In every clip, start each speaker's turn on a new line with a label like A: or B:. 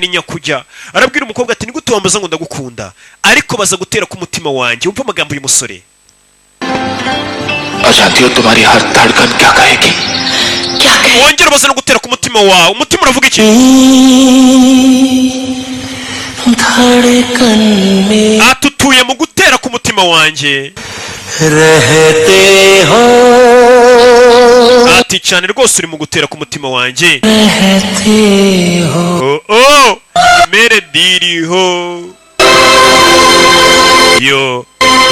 A: ni nyakujya arabwira umukobwa ati nigute wambaza ngo ndagukunda ariko baza gutera ku mutima wanjye umva amagambo y'umusore
B: अजाती हो तुम्हारी हर धड़कन क्या कहेगी
C: क्या कहे
A: wongera baza no gutera ku mutima wawe umutima uravuga iki
C: धड़कन में
A: atutuye mu gutera ku mutima wanjye
C: रहते हो
A: ati cyane rwose uri mu gutera ku mutima wanjye
C: रहते हो
A: oh mere diriho yo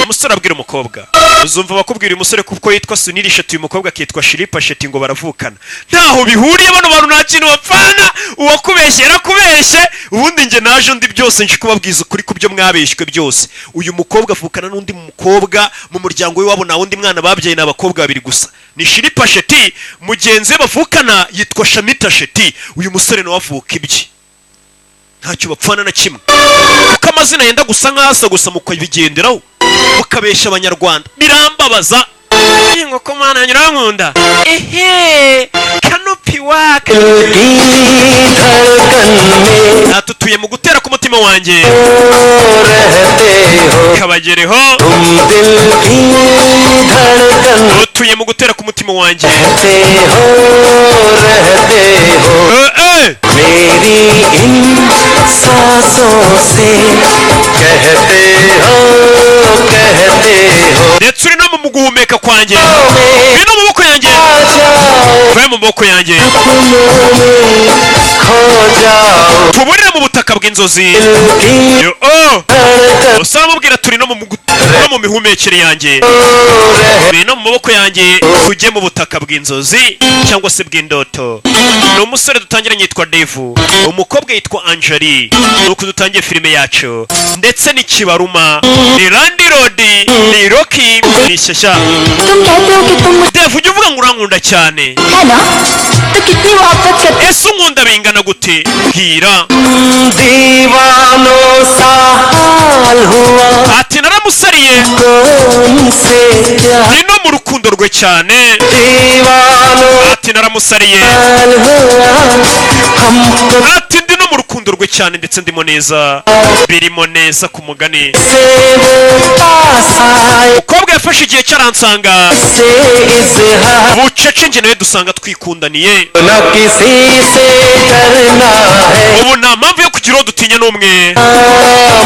A: umusore abwira umukobwa uzumva bakubwira uyu musore kuko yitwa Sunil Shetty uyu mukobwa akitwa Shilpa Shetty ngo baravukana ntaho bihuriye bano bantu nta kintu bapfana uwakubeshye yarakubeshye ubundi nge naje ndi byose nje kubabwiza ukuri ku byo mwabeshywe byose uyu mukobwa avukana n'undi mukobwa mu muryango we wabo nta wundi mwana babyaye n'abakobwa babiri gusa ni Shilpa Shetty mugenzi we bavukana yitwa Shamita Shetty uyu musore nawe avuka ibye ntacyo bapfana na kimwe kuko amazina yenda gusa nk'asa gusa mukabigenderaho mukabesha abanyarwanda birambabaza inkoko mana nyirankunda ehe kanupi waka atutuye mu gutera ku mutima wanjye kabagereho utuye mu gutera ku mutima wanjye
C: मेरी इन सांसों से कहते हो
A: ndetse uri no mu guhumeka kwanjye uri no mu maboko yanjye uri mu maboko yanjye tuburire mu butaka bw'inzozi usaba mubwira turi no mu mihumekere yanjye turi no mu maboko yanjye tujye mu butaka bw'inzozi cyangwa se bw'indoto ni umusore dutangiranye yitwa Devu umukobwa yitwa Anjali nuko dutangiye filime yacu ndetse ni Kibaruma ni Randy Rodi ni Rocky ni Shasha
D: तुम कहते हो कि तुम
A: Devu ujye uvuga ngo urankunda cyane
D: है ना तो कितनी मोहब्बत करते
A: ese unkunda bingana gute bwira
C: दीवानों सा हाल हुआ
A: ati naramusariye
C: कौन से प्यार
A: ni no mu rukundo rwe cyane
C: दीवानों
A: ati naramusariye
C: हाल हुआ हमको
A: ati ndi no mu rukundo rwe cyane ndetse ndimo neza birimo neza ku mugani
C: से वो पास आए
A: umukobwa yafashe igihe cyaransanga
C: से इजहार
A: bucece njye nawe dusanga twikundaniye
C: न किसी से डरना है
A: ubu nta mpamvu yo kugira uwo dutinya n'umwe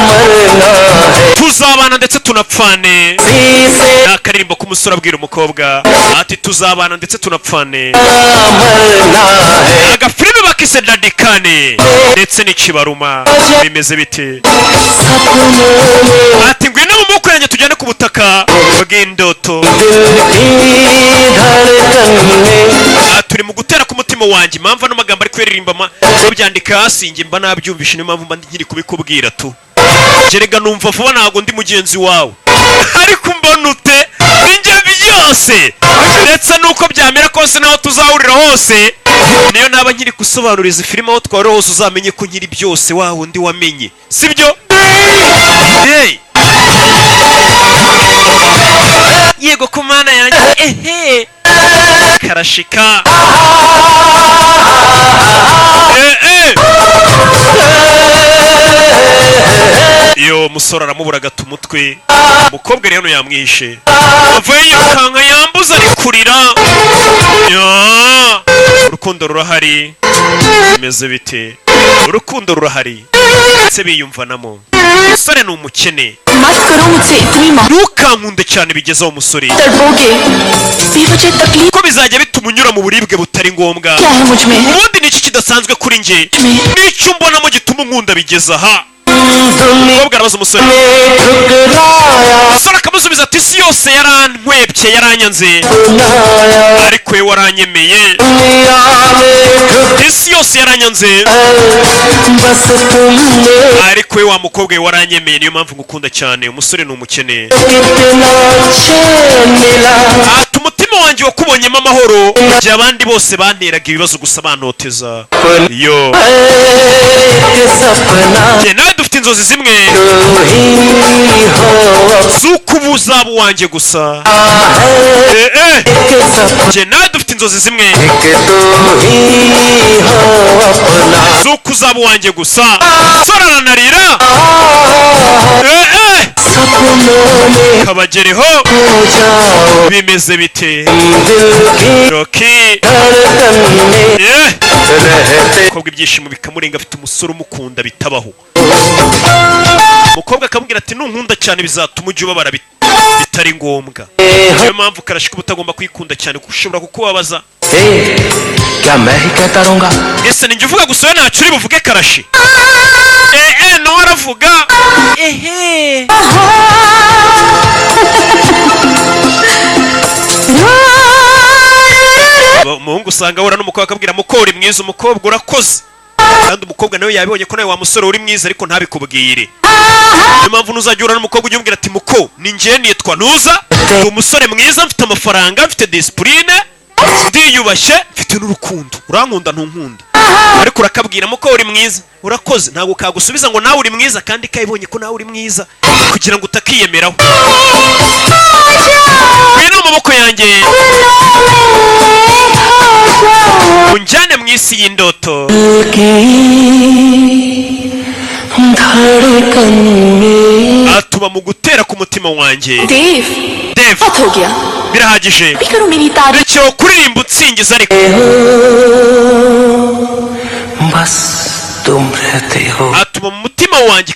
C: मरना है
A: tuzabana ndetse tunapfane
C: किसी से
A: ni akaririmbo k'umusore abwira umukobwa ati tuzabana ndetse tunapfane
C: मरना है
A: agafilime bakise Dadikane ndetse n'Ikibaruma bimeze bite
C: सपनों में
A: ati ngwino mu maboko yanjye tujyane ku butaka bw'indoto
C: दिल की धड़कन में
A: turi mu gutera ku mutima wanjye impamvu ano magambo ari kuririmba byandika hasi njye mba nabyumvishe niyo mpamvu mba nkiri kubikubwira tu jerega numva vuba ntabwo ndi mugenzi wawe ariko mbona ute ninjye byose ndetse nuko byamera kose naho tuzahurira hose niyo naba nkiri gusobanuriza filime aho twari hose uzamenye ko nkiri byose wa wundi wamenye sibyo hey yego ku mana yanjye ehe karashika iyo musore aramubura agata umutwe umukobwa rero yamwishe avuye yirukanka yambuza ari kurira urukundo rurahari bimeze bite urukundo rurahari ndetse biyumvanamo umusore ni umukene
D: मत करो मुझसे इतनी
A: ntukankunde cyane bigezaho umusore
D: तड़पोगे बेवजह तकलीफ
A: ko bizajya bituma unyura mu buribwe butari ngombwa
D: क्या है मुझ में
A: ubundi ni iki kidasanzwe kuri njye n'icyo mbonamo gituma unkunda bigeza aha umukobwa arabaza umusore umusore akamusubiza ati isi yose yarankwebye yaranyanze ariko we waranyemeye isi yose yaranyanze
C: बस तुमने
A: ariko we wa mukobwa we waranyemeye niyo mpamvu ngukunda cyane umusore ni umukene
C: कितना चैन मिला
A: ati umutima wanjye wakubonyemo amahoro igihe abandi bose banteraga ibibazo gusa bantoteza yo
C: के सपना
A: njye nawe dufite inzozi zimwe
C: तू ही हो
A: z'uko uba uzaba uwanjye gusa
C: के सपना
A: njye nawe dufite inzozi zimwe
C: कि तू ही हो अपना
A: z'uko uzaba uwanjye gusa sore aranarira
C: सपनों में
A: kabagereho
C: हो जाओ
A: bimeze bite
C: दिल की
A: Rocky
C: धड़कन में रहते
A: umukobwa ibyishimo bikamurenga afite umusore umukunda bitabaho umukobwa akamubwira ati nunkunda cyane bizatuma ujya ubabara bitari ngombwa niyo mpamvu karashika uba utagomba kwikunda cyane kuko ushobora kukubabaza
C: क्या मैं ही कहता रहूंगा
A: ese ninjye uvuga gusa we ntacyo uri buvuge karashi nawe aravuga ehe umuhungu usanga ahura n'umukobwa akabwira muko uri mwiza umukobwa urakoze kandi umukobwa nawe yabibonye ko nawe wa musore uri mwiza ariko ntabikubwire niyo mpamvu nuzajya uhura n'umukobwa ujya umubwira ati muko ni njye nitwa ntuza ndi umusore mwiza mfite amafaranga mfite disipurine ndiyubashye mfite n'urukundo urankunda ntunkunda ariko urakabwira muko uri mwiza urakoze ntabwo kagusubiza ngo nawe uri mwiza kandi kayibonye ko nawe uri mwiza kugira ngo utakiyemeraho ngwino mu maboko yanjye unjyane mu isi y'indoto
C: धड़कन में
A: atuma mu gutera ku mutima wanjye
D: देव
A: Dave
D: बहुत हो गया
A: birahagije
D: भी करो मेरी तारीफ
A: rekera kuririmba utsingiza ariko
C: बस तुम रहते हो
A: atuma mu mutima wanjye